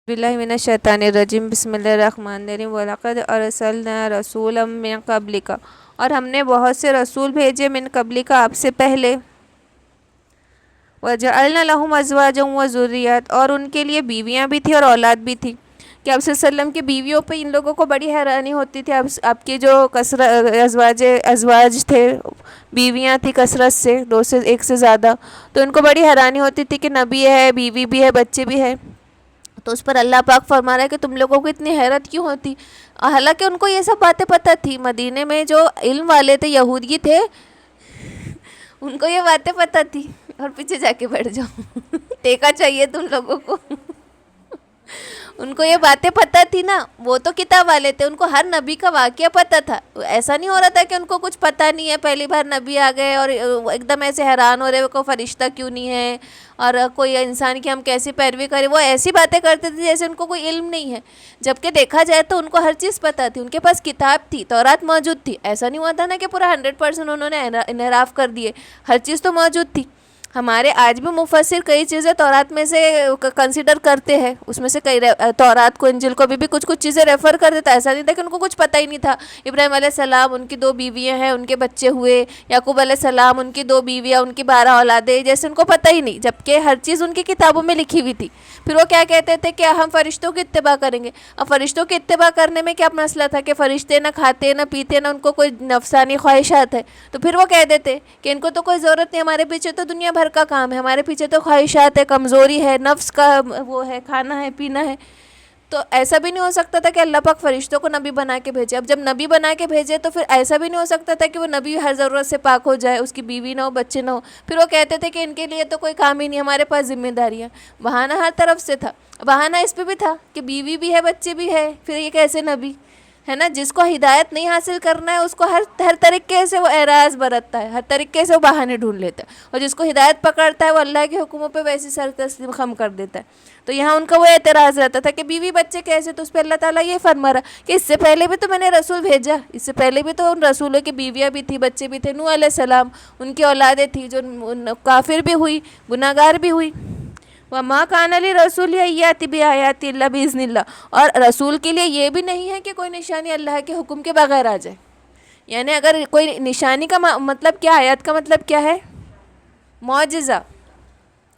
باللہ من الشیطان الرجیم بسم اللہ الرحمن الرحیم وَلَقَدْ أَرْسَلْنَا رَسُولًا مِّن قَبْلِكَ اور ہم نے بہت سے رسول بھیجے من قبلک آپ سے پہلے وَجَعَلْنَا لَهُمْ أَزْوَاجًا وَذُرِّيَّةً اور ان کے لیے بیویاں بھی تھیں اور اولاد بھی تھی کہ آپ صلی اللہ علیہ وسلم کی بیویوں پہ ان لوگوں کو بڑی حیرانی ہوتی تھی. آپ کی جو ازواج تھے بیویاں تھیں کثرت سے دو سے ایک سے زیادہ, تو ان کو بڑی حیرانی ہوتی تھی کہ نبی ہے بیوی بھی ہے بچے بھی ہے. تو اس پر اللہ پاک فرما رہا ہے کہ تم لوگوں کو اتنی حیرت کیوں ہوتی. حالانکہ ان کو یہ سب باتیں پتہ تھی. مدینے میں جو علم والے تھے یہودی تھے ان کو یہ باتیں پتہ تھی. اور پیچھے جا کے بیٹھ جاؤ ٹیکا چاہیے تم لوگوں کو. ان کو یہ باتیں پتہ تھی نا, وہ تو کتاب والے تھے, ان کو ہر نبی کا واقعہ پتہ تھا. ایسا نہیں ہو رہا تھا کہ ان کو کچھ پتہ نہیں ہے, پہلی بار نبی آ گئے اور ایک دم ایسے حیران ہو رہے کوئی فرشتہ کیوں نہیں ہے اور کوئی انسان کی ہم کیسی پیروی کریں. وہ ایسی باتیں کرتے تھے جیسے ان کو کوئی علم نہیں ہے, جبکہ دیکھا جائے تو ان کو ہر چیز پتہ تھی. ان کے پاس کتاب تھی, تورات موجود تھی. ایسا نہیں ہوا تھا نا کہ پورا 100% انہوں نے انحراف کر دیے, ہر چیز تو موجود تھی. ہمارے آج بھی مفسر کئی چیزیں تورات میں سے کنسیڈر کرتے ہیں, اس میں سے کئی تورات کو انجیل کو بھی کچھ چیزیں ریفر کر دیتا. ایسا نہیں تھا کہ ان کو کچھ پتہ ہی نہیں تھا. ابراہیم علیہ السلام ان کی 2 بیویاں ہیں, ان کے بچے ہوئے. یعقوب علیہ السلام ان کی 2 بیویاں, ان کی 12 اولادیں, جیسے ان کو پتہ ہی نہیں, جبکہ ہر چیز ان کی کتابوں میں لکھی ہوئی تھی. پھر وہ کیا کہتے تھے کہ ہم فرشتوں کی اتباع کریں گے. اب فرشتوں کی اتباع کرنے میں کیا مسئلہ تھا کہ فرشتے نہ کھاتے نہ پیتے نہ ان کو کوئی نفسانی خواہشات ہے. تو پھر وہ کہہ دیتے کہ ان کو تو کوئی ضرورت نہیں, ہمارے پیچھے تو دنیا بھر کا کام ہے, ہمارے پیچھے تو خواہشات ہے, کمزوری ہے, نفس کا وہ ہے, کھانا ہے پینا ہے. تو ایسا بھی نہیں ہو سکتا تھا کہ اللہ پاک فرشتوں کو نبی بنا کے بھیجے. اب جب نبی بنا کے بھیجے تو پھر ایسا بھی نہیں ہو سکتا تھا کہ وہ نبی ہر ضرورت سے پاک ہو جائے, اس کی بیوی نہ ہو بچے نہ ہو. پھر وہ کہتے تھے کہ ان کے لیے تو کوئی کام ہی نہیں, ہمارے پاس ذمہ داریاں. بہانہ ہر طرف سے تھا. بہانہ اس پہ بھی تھا کہ بیوی بھی ہے بچے بھی ہے, پھر یہ کیسے نبی ہے نا. جس کو ہدایت نہیں حاصل کرنا ہے اس کو ہر طریقے سے وہ اعراض برتتا ہے, ہر طریقے سے وہ بہانے ڈھونڈ لیتا ہے. اور جس کو ہدایت پکڑتا ہے وہ اللہ کے حکموں پہ ویسی سر تسلیم خم کر دیتا ہے. تو یہاں ان کا وہ اعتراض رہتا تھا کہ بیوی بچے کیسے. تو اس پہ اللہ تعالیٰ یہ فرما رہا کہ اس سے پہلے بھی تو میں نے رسول بھیجا, اس سے پہلے بھی تو ان رسولوں کی بیویاں بھی تھی, بچے بھی تھے. نوح علیہ السلام ان کی اولادیں تھیں جو کافر بھی ہوئی, گناہگار بھی ہوئی. وَمَا كَانَ لِرَسُولٍ أَن يَأْتِيَ بِآيَاتٍ إِلَّا بِإِذْنِ اللَّهِ اور رسول کے لیے یہ بھی نہیں ہے کہ کوئی نشانی اللہ کے حکم کے بغیر آ جائے. یعنی اگر کوئی نشانی کا مطلب کیا, آیات کا مطلب کیا ہے, معجزہ.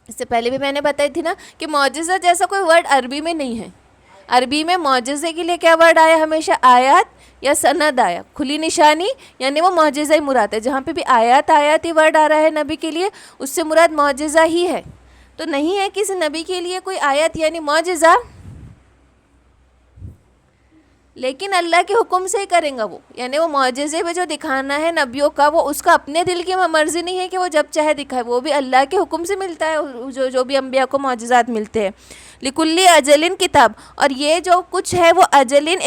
اس سے پہلے بھی میں نے بتائی تھی نا کہ معجزہ جیسا کوئی ورڈ عربی میں نہیں ہے. عربی میں معجزے کے لیے کیا ورڈ آیا, ہمیشہ آیات یا سند آیا. کھلی نشانی یعنی وہ معجزہ ہی مراد ہے. جہاں پہ بھی آیات ہی ورڈ آ رہا ہے نبی کے لیے, اس سے مراد معجزہ ہی ہے. تو نہیں ہے کسی نبی کے لیے کوئی آیت یعنی معجزہ, لیکن اللہ کے حکم سے ہی کریں گا وہ. یعنی وہ معجزے میں جو دکھانا ہے نبیوں کا, وہ اس کا اپنے دل کی مرضی نہیں ہے کہ وہ جب چاہے دکھائے, وہ بھی اللہ کے حکم سے ملتا ہے جو بھی انبیاء کو معجزات ملتے ہیں. لِكُلِّ أَجَلٍ کتاب, اور یہ جو کچھ ہے وہ اجلن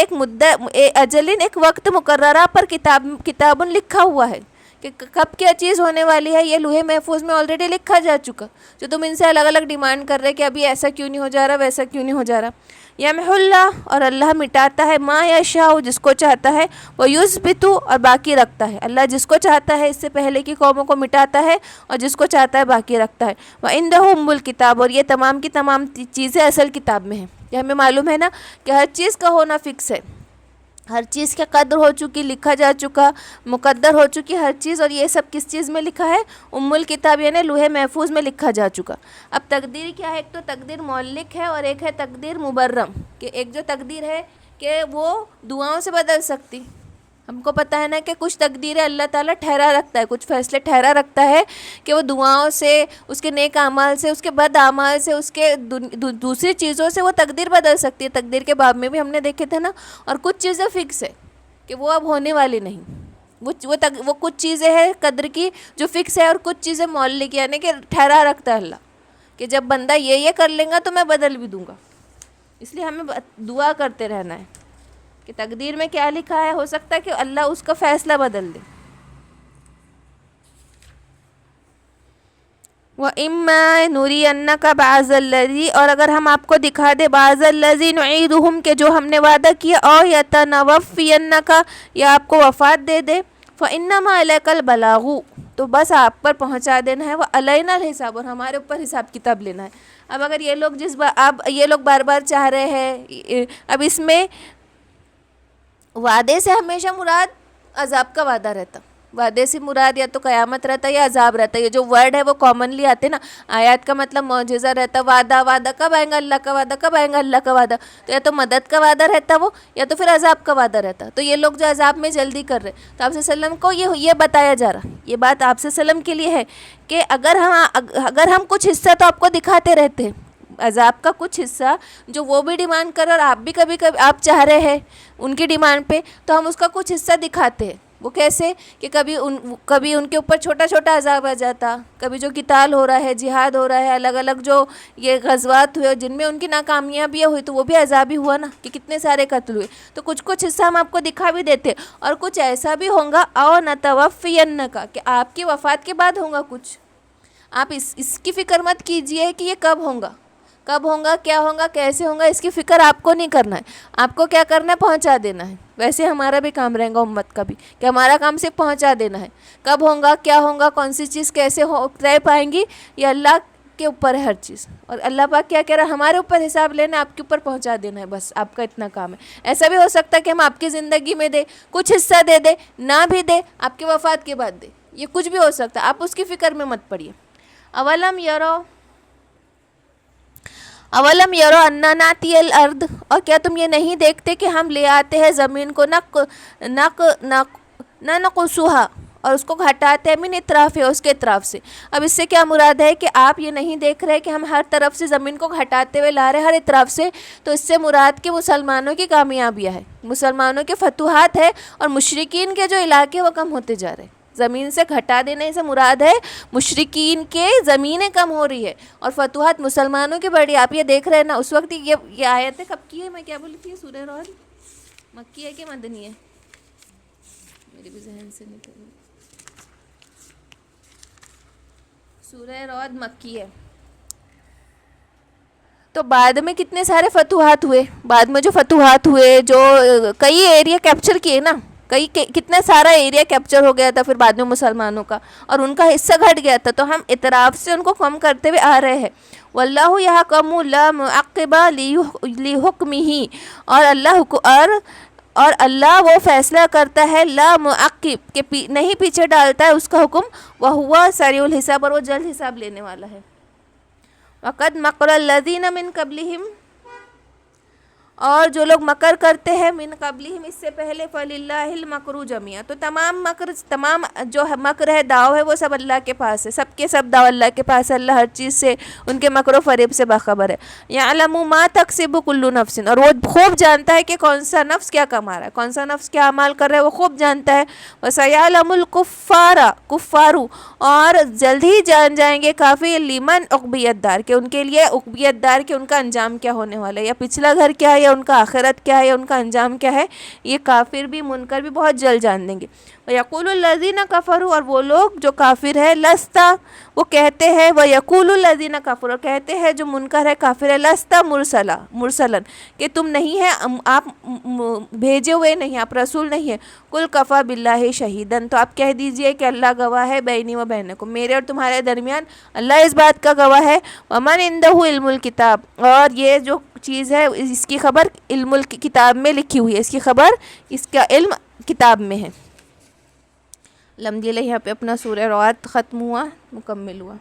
ایک وقت مقررہ پر کتاب لکھا ہوا ہے کہ کب کیا چیز ہونے والی ہے. یہ لوح محفوظ میں آلریڈی لکھا جا چکا. جو تم ان سے الگ الگ ڈیمانڈ کر رہے کہ ابھی ایسا کیوں نہیں ہو جا رہا, ویسا کیوں نہیں ہو جا رہا. یمحو اللہ, اور اللہ مٹاتا ہے, ما یشاء, جس کو چاہتا ہے, ویثبت, اور باقی رکھتا ہے. اللہ جس کو چاہتا ہے اس سے پہلے کی قوموں کو مٹاتا ہے اور جس کو چاہتا ہے باقی رکھتا ہے. وعندہ ام الکتاب, اور یہ تمام کی تمام چیزیں اصل کتاب میں ہیں. یہ ہمیں معلوم ہے نا کہ ہر چیز کا ہونا فکس ہے, ہر چیز کی قدر ہو چکی, لکھا جا چکا, مقدر ہو چکی ہر چیز. اور یہ سب کس چیز میں لکھا ہے, ام الکتاب یعنی لوح محفوظ میں لکھا جا چکا. اب تقدیر کیا ہے, ایک تو تقدیر معلق ہے اور ایک ہے تقدیر مبرم. کہ ایک جو تقدیر ہے کہ وہ دعاؤں سے بدل سکتی. ہم کو پتہ ہے نا کہ کچھ تقدیریں اللہ تعالیٰ ٹھہرا رکھتا ہے, کچھ فیصلے ٹھہرا رکھتا ہے کہ وہ دعاؤں سے, اس کے نیک اعمال سے, اس کے بد اعمال سے, اس کے دوسری چیزوں سے وہ تقدیر بدل سکتی ہے. تقدیر کے باب میں بھی ہم نے دیکھے تھے نا. اور کچھ چیزیں فکس ہے کہ وہ اب ہونے والی نہیں. وہ کچھ چیزیں ہیں قدر کی جو فکس ہے, اور کچھ چیزیں معلق یعنی کہ ٹھہرا رکھتا ہے اللہ کہ جب بندہ یہ کر لیں گا تو میں بدل بھی دوں گا. اس لیے ہمیں دعا کرتے رہنا ہے کہ تقدیر میں کیا لکھا ہے, ہو سکتا ہے کہ اللہ اس کا فیصلہ بدل دے. وَإِمَّا نُرِيَنَّكَ بَعْضَ الَّذِي, اور اگر ہم آپ کو دکھا دے بَعْضَ الَّذِي نُعِيدُهُمْ کہ جو ہم نے وعدہ کیا, اور يَتَنَوَفِّيَنَّكَ, یا آپ کو وفات دے دے, فَإِنَّمَا عَلَيْكَ الْبَلَاغُ, تو بس آپ پر پہنچا دینا ہے. وَعَلَيْنَا الْحِسَابُ, اور ہمارے اوپر حساب کتاب لینا ہے. اب اگر یہ لوگ اب یہ لوگ بار بار چاہ رہے ہیں، اب اس میں وعدے سے ہمیشہ مراد عذاب کا وعدہ رہتا، وعدے سے مراد یا تو قیامت رہتا یا عذاب رہتا. یہ جو ورڈ ہے وہ کامنلی آتے نا، آیات کا مطلب معجزہ رہتا، وعدہ، وعدہ کب آئیں گا اللہ کا وعدہ، کب آئیں گا اللہ کا وعدہ، تو یا تو مدد کا وعدہ رہتا وہ، یا تو پھر عذاب کا وعدہ رہتا. تو یہ لوگ جو عذاب میں جلدی کر رہے، تو آپ صلی اللہ علیہ وسلم کو یہ بتایا جا رہا، یہ بات آپ صلی اللہ علیہ وسلم کے لیے ہے کہ اگر ہم کچھ حصہ تو آپ کو دکھاتے رہتے ہیں، عذاب کا کچھ حصہ جو وہ بھی ڈیمانڈ کر رہے اور آپ بھی کبھی آپ چاہ رہے ہیں ان کی ڈیمانڈ پہ، تو ہم اس کا کچھ حصہ دکھاتے ہیں. وہ کیسے کہ کبھی ان کے اوپر چھوٹا چھوٹا عذاب آ جاتا، کبھی جو قتال ہو رہا ہے، جہاد ہو رہا ہے، الگ الگ جو یہ غزوات ہوئے جن میں ان کی ناکامیابیاں ہوئی، تو وہ بھی عذاب ہی ہوا نا کہ کتنے سارے قتل ہوئے. تو کچھ حصہ ہم آپ کو دکھا بھی دیتے، اور کچھ ایسا بھی ہوگا او نتوفینک کہ آپ کی وفات کے بعد ہوگا کچھ. آپ اس کی فکر مت کیجئے کہ یہ کب ہوگا، کیا ہوگا، کیسے ہوگا، اس کی فکر آپ کو نہیں کرنا ہے. آپ کو کیا کرنا ہے، پہنچا دینا ہے. ویسے ہمارا بھی کام رہے گا امت کا بھی کہ ہمارا کام صرف پہنچا دینا ہے. کب ہوگا، کیا ہوگا، کون سی چیز کیسے رہ پائیں گی، یہ اللہ کے اوپر ہے ہر چیز. اور اللہ پاک کیا کہہ رہا ہے، ہمارے اوپر حساب لینا ہے، آپ کے اوپر پہنچا دینا ہے، بس آپ کا اتنا کام ہے. ایسا بھی ہو سکتا ہے کہ ہم آپ کی زندگی میں دے، کچھ حصہ دے دے، نہ بھی دے، آپ کے وفات کے بعد دے، یہ کچھ بھی ہو سکتا ہے. آپ اس کی فکر میں مت پڑیے. اولم یرو انا ناتی الارض، اور کیا تم یہ نہیں دیکھتے کہ ہم لے آتے ہیں زمین کو ننقصها، اور اس کو گھٹاتے ہیں من اطراف ہے، اس کے اطراف سے. اب اس سے کیا مراد ہے کہ آپ یہ نہیں دیکھ رہے کہ ہم ہر طرف سے زمین کو گھٹاتے ہوئے لا رہے ہر اطراف سے. تو اس سے مراد کہ مسلمانوں کی کامیابیاں ہے، مسلمانوں کے فتوحات ہے، اور مشرکین کے جو علاقے وہ کم ہوتے جا رہے ہیں. زمین سے گھٹا دینے سے مراد ہے مشرکین کے زمینیں کم ہو رہی ہے اور فتوحات مسلمانوں کی بڑی. آپ یہ دیکھ رہے ہیں نا، اس وقت یہ آیتیں کب کی ہے، میں کیا بولی تھی، سورہ رعد مکی ہے کہ مدنی ہے، میرے بھی ذہن سے نکل گئی. سورہ رعد مکی ہے. تو بعد میں کتنے سارے فتوحات ہوئے، بعد میں جو فتوحات ہوئے، جو کئی ایریا کیپچر کیے نا، کتنا سارا ایریا کیپچر ہو گیا تھا پھر بعد میں مسلمانوں کا، اور ان کا حصہ گھٹ گیا تھا. تو ہم اطراف سے ان کو کم کرتے ہوئے آ رہے ہیں. واللہ یحکم لا معقب لحکمہ، اور اللہ وہ فیصلہ کرتا ہے لا معقب کہ نہیں پیچھے ڈالتا ہے اس کا حکم، وہو سریع الحساب، اور وہ جلد حساب لینے والا ہے. وقد مکر الذین من قبلہم، اور جو لوگ مکر کرتے ہیں من قبلہم اس سے پہلے، فللہ المکر جمیعا، تو تمام جو مکر ہے، داؤ ہے، وہ سب اللہ کے پاس ہے. سب کے سب داؤ اللہ کے پاس ہے. اللہ ہر چیز سے، ان کے مکر و فریب سے باخبر ہے. یعلم ما تکسب کل نفس، اور وہ خوب جانتا ہے کہ کون سا نفس کیا کما رہا ہے، کون سا نفس کیا اعمال کر رہا ہے، وہ خوب جانتا ہے. وسیعلم الکفار، اور جلد ہی جان جائیں گے کافی، لمن عقبیت دار، کہ ان کے لیے عقبیت دار، کہ ان کا انجام کیا ہونے والا ہے، یا پچھلا گھر کیا ہے، یا ان کا آخرت کیا ہے، یا ان کا انجام کیا ہے. یہ کافر بھی منکر بھی بہت جلد جان دیں گے. وَيَقُولُ الَّذِينَ كَفَرُوا، اور وہ لوگ جو کافر ہے، لَسْتَ، وہ کہتے ہیں، وَيَقُولُ الَّذِينَ كَفَرُوا، اور کہتے ہیں جو منکر ہے، کافر ہے، لَسْتَ مُرْسَلًا، کہ تم نہیں ہے، آپ بھیجے ہوئے نہیں، آپ رسول نہیں ہے. قُلْ كَفَى بِاللَّهِ شَهِيدًا، تو آپ کہہ دیجئے کہ اللہ گواہ ہے، بینی و بینکم، میرے اور تمہارے درمیان اللہ اس بات کا گواہ ہے. وَمَنْ عِنْدَهُ عِلْمُ الْكِتَابِ، اور یہ جو چیز ہے اس کی خبر علم کتاب میں لکھی ہوئی ہے، اس کی خبر، اس کا علم کتاب میں ہے. الحمدللہ یہاں پہ اپنا سورہ رعد ختم ہوا، مکمل ہوا.